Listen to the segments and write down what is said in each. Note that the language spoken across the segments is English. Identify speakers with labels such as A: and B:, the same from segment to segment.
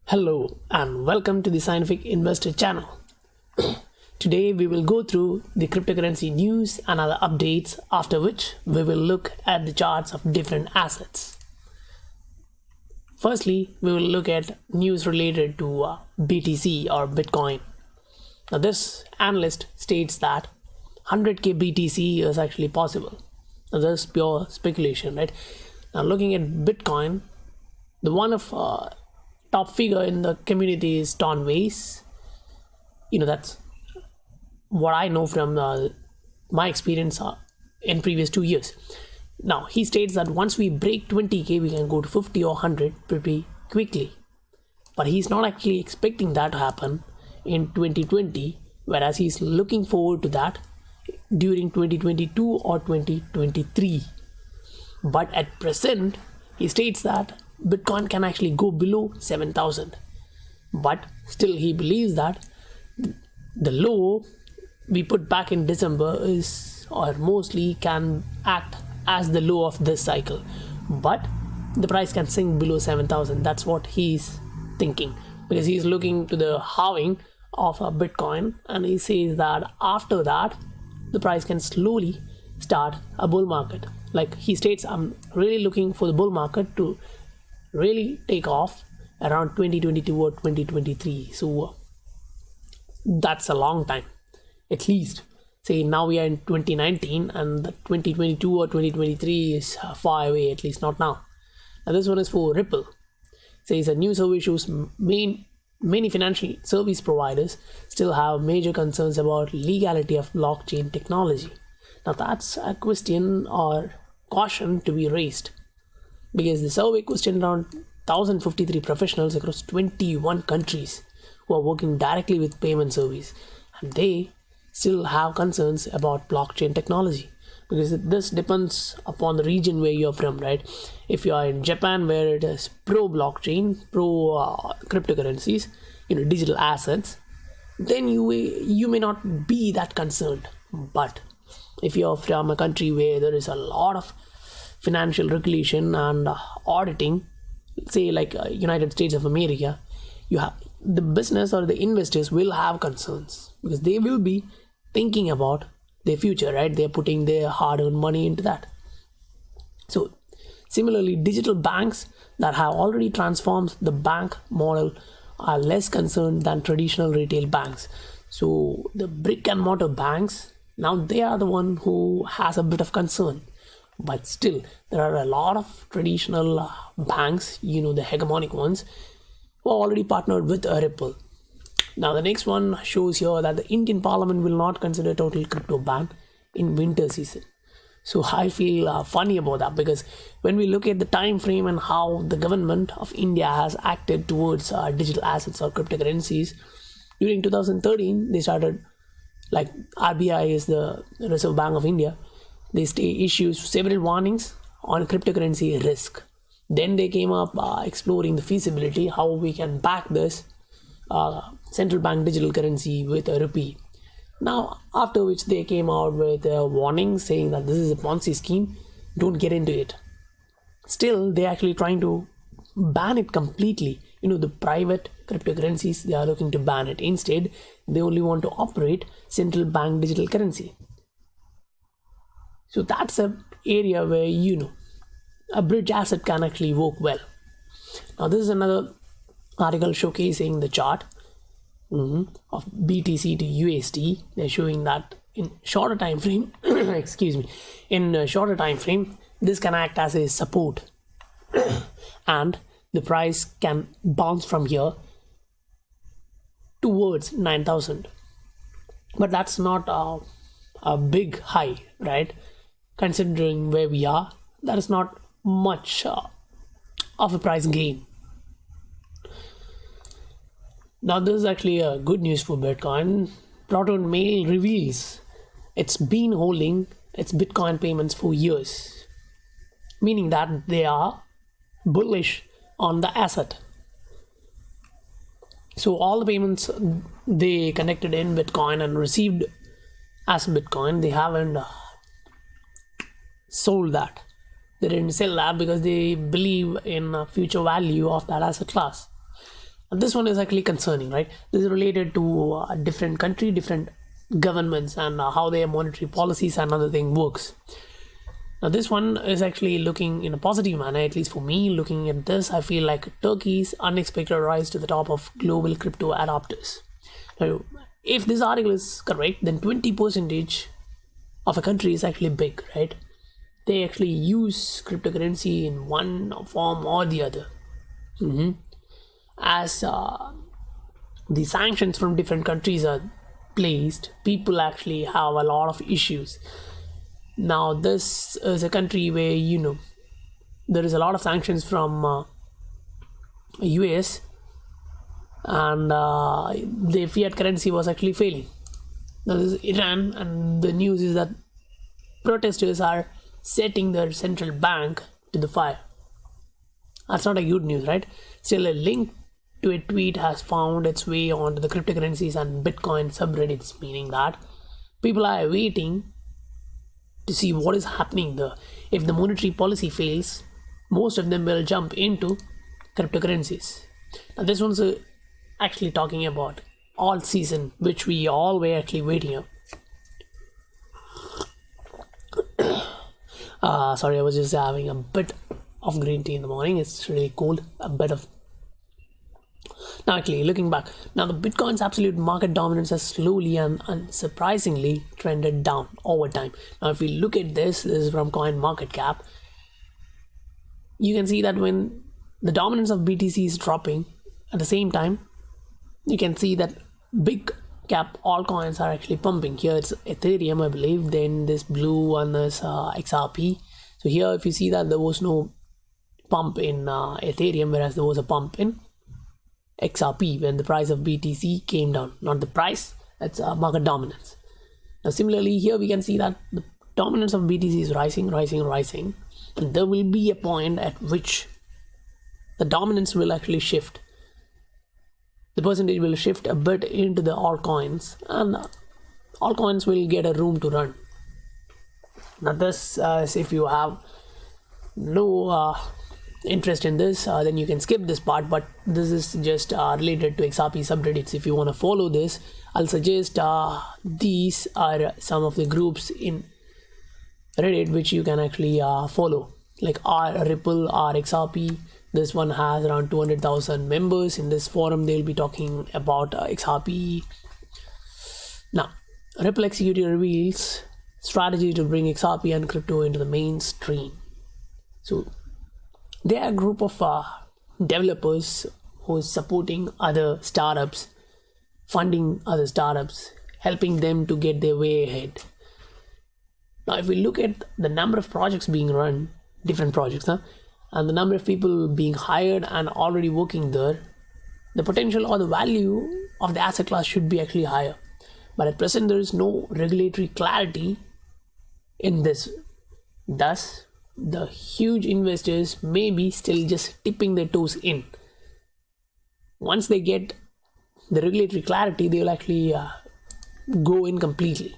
A: Hello and welcome to the Scientific Investor channel. Today we will go through the cryptocurrency news and other updates, after which we will look at the charts of different assets. Firstly, we will look at news related to BTC or Bitcoin. Now this analyst states that 100k BTC is actually possible. Now this is pure speculation, right? Now looking at Bitcoin, the one of top figure in the community is Ton Weiss. That's what I know from my experience in previous 2 years. Now he states that once we break 20k, we can go to 50 or 100 pretty quickly. But he's not actually expecting that to happen in 2020, whereas he's looking forward to that during 2022 or 2023. But at present, he states that Bitcoin can actually go below 7,000. But still, he believes that the low we put back in December is, or mostly can act as the low of this cycle. But the price can sink below 7,000. That's what he's thinking, because he's looking to the halving of a Bitcoin, and he says that after that, the price can slowly start a bull market. Like he states, I'm really looking for the bull market to really take off around 2022 or 2023. So that's a long time, at least. Say now we are in 2019 and the 2022 or 2023 is far away, at least not now. Now this one is for Ripple. Says a new survey shows many financial service providers still have major concerns about legality of blockchain technology. Now that's a question or caution to be raised, because the survey questioned around 1,053 professionals across 21 countries who are working directly with payment service, and they still have concerns about blockchain technology, because this depends upon the region where you're from, right? If you are in Japan, where it is pro blockchain, pro cryptocurrencies, digital assets, then you may not be that concerned. But if you're from a country where there is a lot of financial regulation and auditing, say like United States of America, you have the business or the investors will have concerns, because they will be thinking about their future, right? They're putting their hard-earned money into that. So similarly, digital banks that have already transformed the bank model are less concerned than traditional retail banks. So the brick and mortar banks, now they are the one who has a bit of concern. But still, there are a lot of traditional banks, the hegemonic ones, who are already partnered with Ripple. Now the next one shows here that the Indian Parliament will not consider total crypto ban in winter season. So I feel funny about that, because when we look at the time frame and how the government of India has acted towards digital assets or cryptocurrencies, during 2013 they started, like RBI is the Reserve Bank of India, they issued several warnings on cryptocurrency risk. Then they came up exploring the feasibility, how we can back this central bank digital currency with a rupee. Now, after which they came out with a warning saying that this is a Ponzi scheme, don't get into it. Still, they're actually trying to ban it completely. The private cryptocurrencies, they are looking to ban it. Instead, they only want to operate central bank digital currency. So that's an area where a bridge asset can actually work well. Now this is another article showcasing the chart of BTC to USD. They're showing that in shorter time frame, in a shorter time frame, this can act as a support, and the price can bounce from here towards 9,000. But that's not a big high, right? Considering where we are, that is not much of a price gain. Now this is actually a good news for Bitcoin. Proton Mail reveals it's been holding its Bitcoin payments for years, meaning that they are bullish on the asset. So all the payments they connected in Bitcoin and received as Bitcoin, they haven't sold that. They didn't sell that because they believe in future value of that asset class. And this one is actually concerning, right? This is related to different country, different governments, and how their monetary policies and other thing works. Now this one is actually looking in a positive manner, at least for me. Looking at this, I feel like Turkey's unexpected rise to the top of global crypto adopters. Now, if this article is correct, then 20% of a country is actually big, right? They actually use cryptocurrency in one form or the other. As the sanctions from different countries are placed, people actually have a lot of issues. Now this is a country where there is a lot of sanctions from US, and the fiat currency was actually failing. Now this is Iran, and the news is that protesters are setting their central bank to the fire. That's not a good news, right? Still, a link to a tweet has found its way onto the cryptocurrencies and Bitcoin subreddits, meaning that people are waiting to see what is happening there. If the monetary policy fails, most of them will jump into cryptocurrencies. Now this one's actually talking about alt season, which we all were actually waiting up. Sorry, I was just having a bit of green tea in the morning. It's really cold. A bit of. Now, actually, looking back, now the Bitcoin's absolute market dominance has slowly and unsurprisingly trended down over time. Now, if we look at this is from CoinMarketCap. You can see that when the dominance of BTC is dropping, at the same time, you can see that big cap altcoins are actually pumping. Here it's Ethereum, I believe. Then this blue one is XRP. So here, if you see that there was no pump in Ethereum, whereas there was a pump in XRP when the price of BTC came down. Not the price, that's market dominance. Now similarly here we can see that the dominance of BTC is rising, and there will be a point at which the dominance will actually shift. The percentage will shift a bit into the altcoins, and altcoins will get a room to run. Now this if you have no interest in this, then you can skip this part, but this is just related to XRP subreddits. If you want to follow this, I'll suggest these are some of the groups in Reddit which you can actually follow, like Ripple, XRP. This one has around 200,000 members. In this forum they'll be talking about XRP. Now Ripple executive reveals strategy to bring XRP and crypto into the mainstream. So they are a group of developers who is supporting other startups, funding other startups, helping them to get their way ahead. Now, if we look at the number of projects being run, different projects, and the number of people being hired and already working there, the potential or the value of the asset class should be actually higher. But at present, there is no regulatory clarity in this. Thus, the huge investors may be still just tipping their toes in. Once they get the regulatory clarity, they will actually go in completely.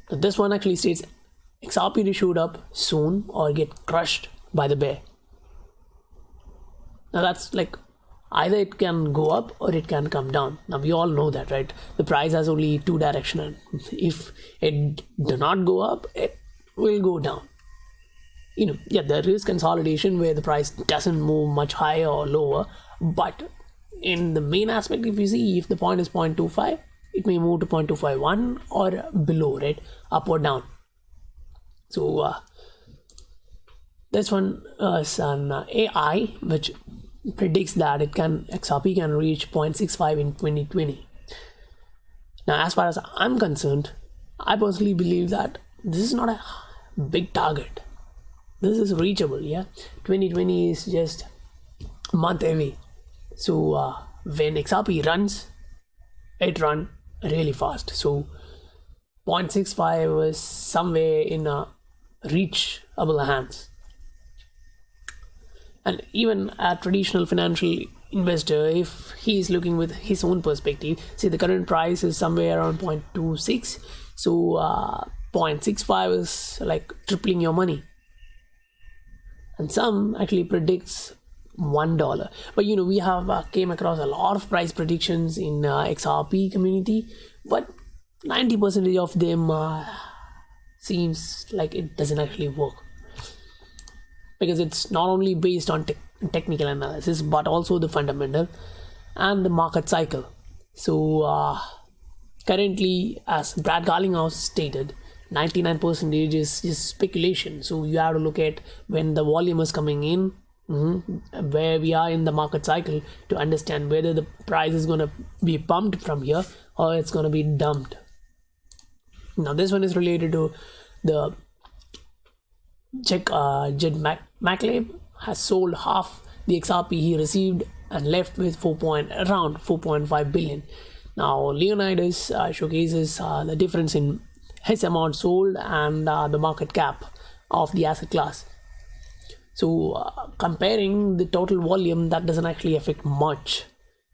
A: So this one actually states XRP to shoot up soon or get crushed by the bear. Now that's like either it can go up or it can come down. Now we all know that, right? The price has only two directions. If it do not go up, it will go down. There is consolidation where the price doesn't move much higher or lower, but in the main aspect, if you see, if the point is 0.25, it may move to 0.251 or below, right? Up or down. So this one is an AI which predicts that XRP can reach 0.65 in 2020. Now, as far as I'm concerned, I personally believe that this is not a big target. This is reachable. 2020 is just a month away. So when XRP runs, it runs really fast. So 0.65 is somewhere in a reachable hands. And even a traditional financial investor, if he is looking with his own perspective, see the current price is somewhere around 0.26. So 0.65 is like tripling your money. And some actually predicts $1. But we have came across a lot of price predictions in XRP community, but 90% of them seems like it doesn't actually work, because it's not only based on technical analysis but also the fundamental and the market cycle. So currently, as Brad Garlinghouse stated, 99% is just speculation. So you have to look at when the volume is coming in, where we are in the market cycle, to understand whether the price is going to be pumped from here or it's going to be dumped. Now this one is related to the Jed McCaleb has sold half the XRP he received and left with around 4.5 billion. Now Leonidas showcases the difference in his amount sold and the market cap of the asset class. So comparing the total volume, that doesn't actually affect much.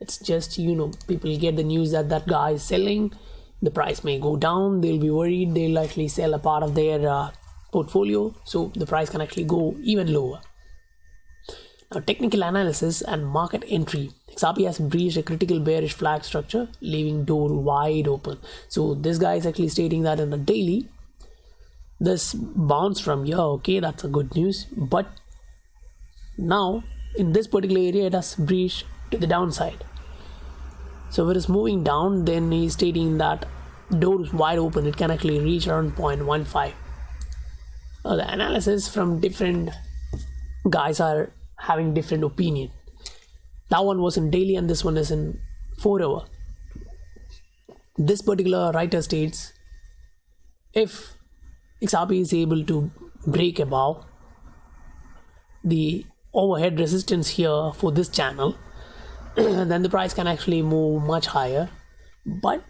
A: It's just people get the news that guy is selling, the price may go down, they'll be worried, they'll actually sell a part of their portfolio, so the price can actually go even lower. Now, technical analysis and market entry. XRP has breached a critical bearish flag structure, leaving door wide open. So this guy is actually stating that in the daily, this bounce from here, okay, that's a good news, but now in this particular area it has breached to the downside. So if it is moving down, then he's stating that door is wide open, it can actually reach around 0.15. The analysis from different guys are having different opinion. That one was in daily and this one is in 4 hour. This particular writer states, if XRP is able to break above the overhead resistance here for this channel, then the price can actually move much higher, but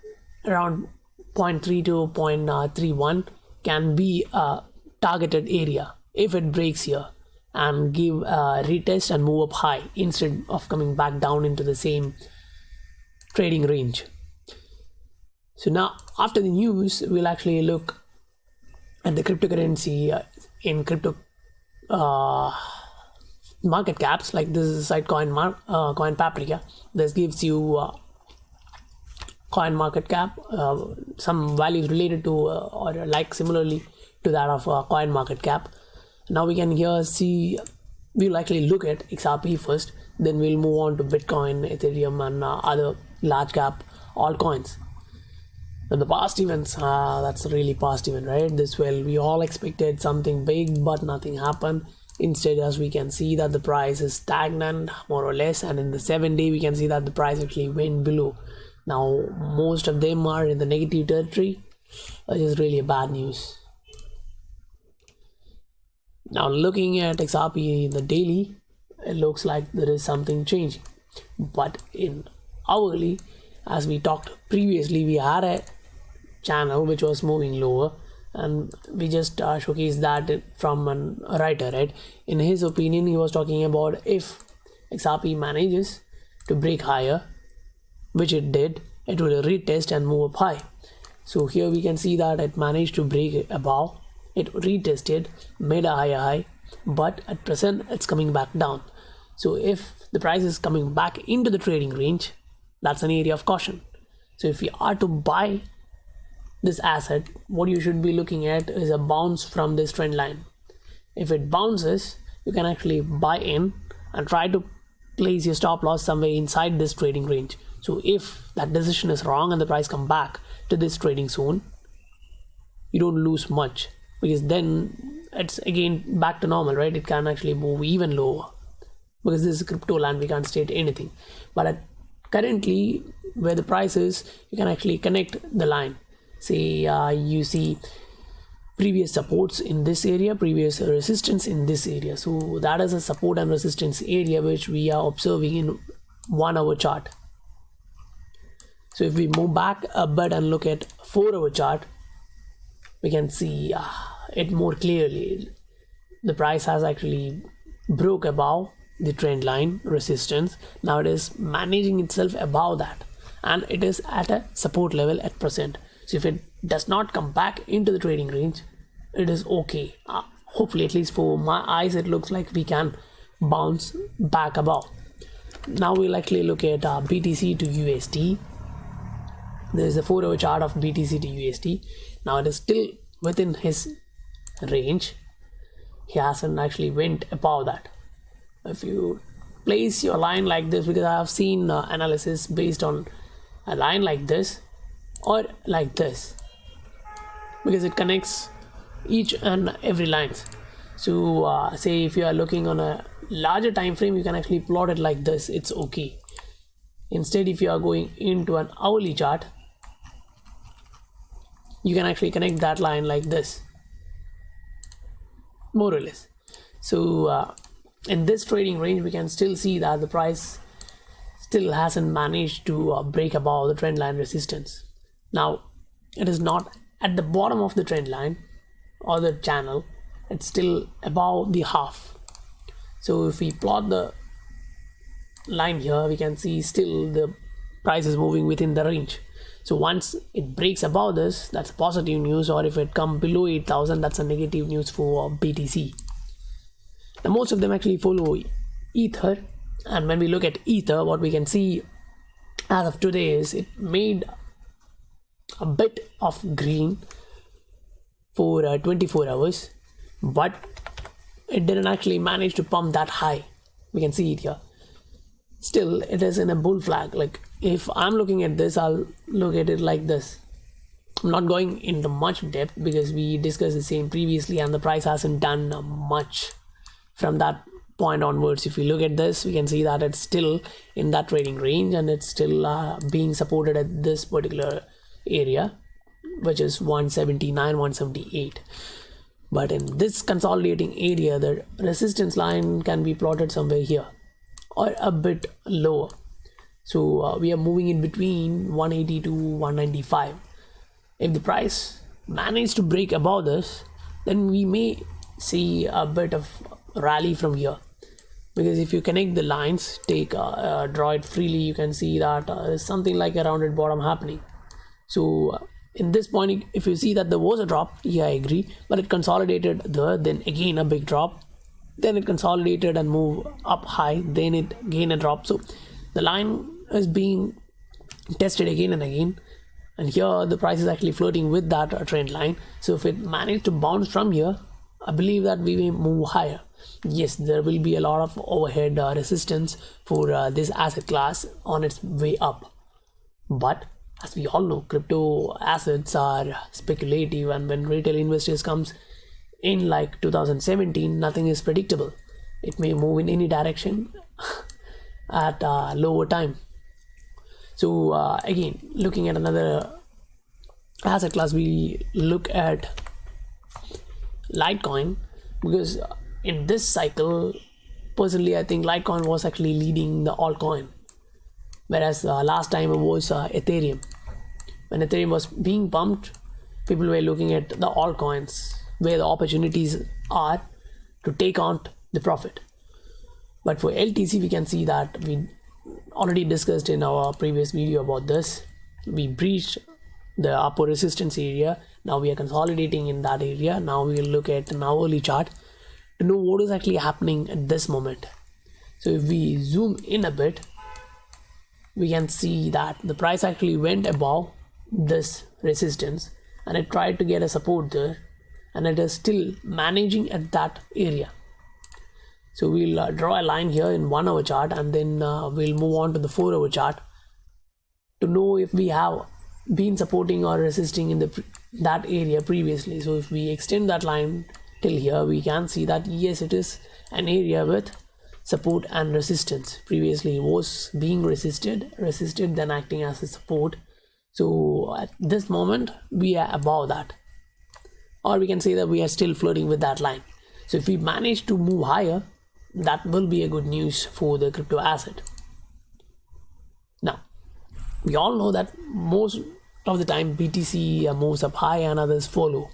A: around 0.3 to 0.31 can be a targeted area if it breaks here and give a retest and move up high instead of coming back down into the same trading range. So now after the news, we'll actually look at the cryptocurrency in crypto market caps. Like this is site Coin Paprika. This gives you coin market cap, some values related to or like similarly to that of coin market cap. Now we can here see, we'll actually look at XRP first, then we'll move on to Bitcoin, Ethereum and other large cap altcoins. And the past events, that's a really past event, right? We all expected something big, but nothing happened. Instead, as we can see that the price is stagnant more or less, and in the 7-day we can see that the price actually went below. Now most of them are in the negative territory, which is really a bad news. Now looking at XRP in the daily, it looks like there is something changing, but in hourly, as we talked previously, we had a channel which was moving lower, and we just showcased that from a writer, right? In his opinion, he was talking about if XRP manages to break higher, which it did, it will retest and move up high. So here we can see that it managed to break above, it retested, made a higher high, but at present it's coming back down. So if the price is coming back into the trading range, that's an area of caution. So if you are to buy this asset, what you should be looking at is a bounce from this trend line. If it bounces, you can actually buy in and try to place your stop loss somewhere inside this trading range. So if that decision is wrong and the price come back to this trading zone, you don't lose much, because then it's again back to normal, right? It can actually move even lower, because this is crypto land, we can't state anything. But currently where the price is, you can actually connect the line. Say you see previous supports in this area, previous resistance in this area. So that is a support and resistance area which we are observing in 1 hour chart. So if we move back a bit and look at 4 hour chart, we can see it more clearly. The price has actually broke above the trend line resistance. Now it is managing itself above that, and it is at a support level at present. So if it does not come back into the trading range, it is okay. Hopefully, at least for my eyes, it looks like we can bounce back above. Now we'll actually look at BTC to USD. There is a 4-hour chart of BTC to USD. Now it is still within his range. He hasn't actually went above that. If you place your line like this, because I have seen analysis based on a line like this or like this, because it connects each and every lines. So say if you are looking on a larger time frame, you can actually plot it like this, it's okay. Instead, if you are going into an hourly chart, you can actually connect that line like this, more or less. So in this trading range, we can still see that the price still hasn't managed to break above the trend line resistance. Now it is not at the bottom of the trend line or the channel, it's still above the half. So if we plot the line here, we can see still the price is moving within the range. So once it breaks above this, that's positive news, or if it comes below 8,000, that's a negative news for BTC. Now most of them actually follow Ether, and when we look at Ether, what we can see as of today is it made a bit of green for 24 hours, but it didn't actually manage to pump that high. We can see it here. Still, it is in a bull flag. Like if I'm looking at this, I'll look at it like this. I'm not going into much depth because we discussed the same previously, and the price hasn't done much from that point onwards. If we look at this, we can see that it's still in that trading range, and it's still being supported at this particular area, which is 179, 178. But in this consolidating area, the resistance line can be plotted somewhere here or a bit lower. So we are moving in between 180 to 195. If the price manages to break above this, then we may see a bit of rally from here, because if you connect the lines, draw it freely, you can see that there's something like a rounded bottom happening. So in this point, if you see that there was a drop, yeah, I agree, but it consolidated there, then again a big drop, then it consolidated and moved up high, then it gained a drop. So the line is being tested again and again, and here the price is actually flirting with that trend line. So if it managed to bounce from here, I believe that we may move higher. Yes, there will be a lot of overhead resistance for this asset class on its way up, but as we all know, crypto assets are speculative, and when retail investors comes in like 2017, nothing is predictable. It may move in any direction at lower time. So again, looking at another asset class, we look at Litecoin, because in this cycle, personally, I think Litecoin was actually leading the altcoin, whereas last time it was Ethereum. When Ethereum was being pumped, people were looking at the altcoins where the opportunities are to take on the profit. But for LTC, we can see that we already discussed in our previous video about this. We breached the upper resistance area. Now we are consolidating in that area. Now we will look at an hourly chart to know what is actually happening at this moment. So if we zoom in a bit, we can see that the price actually went above this resistance, and it tried to get a support there, and it is still managing at that area. So we'll draw a line here in 1 hour chart, and then we'll move on to the 4 hour chart to know if we have been supporting or resisting in that area previously. So if we extend that line till here, we can see that yes, it is an area with support and resistance. Previously it was being resisted, then acting as a support. So at this moment we are above that, or we can say that we are still flirting with that line. So if we manage to move higher, that will be a good news for the crypto asset. Now we all know that most of the time BTC moves up high and others follow.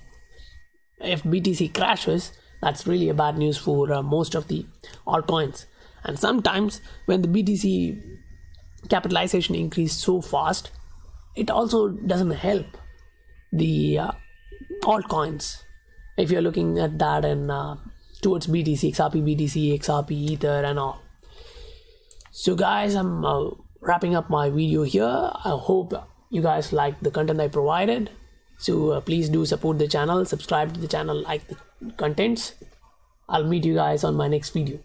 A: If BTC crashes, that's really a bad news for most of the altcoins. And sometimes when the BTC capitalization increased so fast, it also doesn't help the altcoins. If you're looking at that in towards BTC, XRP, BTC, XRP, Ether, and all. So guys, I'm wrapping up my video here. I hope you guys like the content I provided. So please do support the channel, subscribe to the channel, like the contents. I'll meet you guys on my next video.